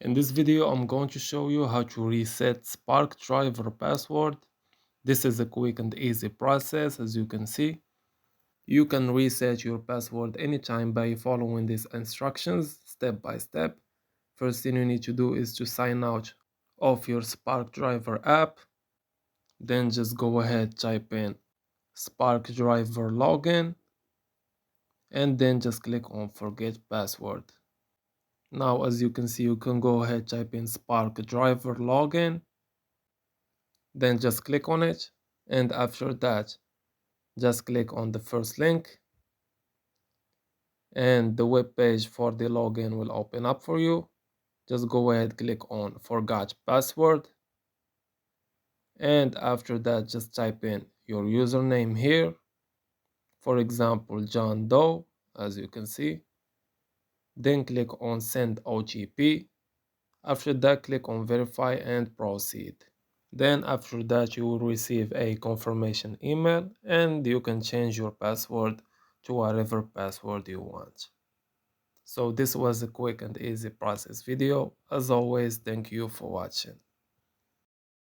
In this video, I'm going to show you how to reset Spark driver password. This is a quick and easy process, as you can see. You can reset your password anytime by following these instructions step by step. First thing you need to do is to sign out of your Spark driver app. Then just go ahead, type in Spark driver login, and then just click on forget password. Now, as you can see, you can go ahead, type in Spark driver login, then just click on it, and after that just click on the first link, and the web page for the login will open up for you. Just go ahead, click on forgot password, and after that just type in your username here, for example John Doe, as you can see. Then click on send OTP. After that, click on verify and proceed. Then after that, you will receive a confirmation email, and you can change your password to whatever password you want. So this was a quick and easy process video. As always, thank you for watching.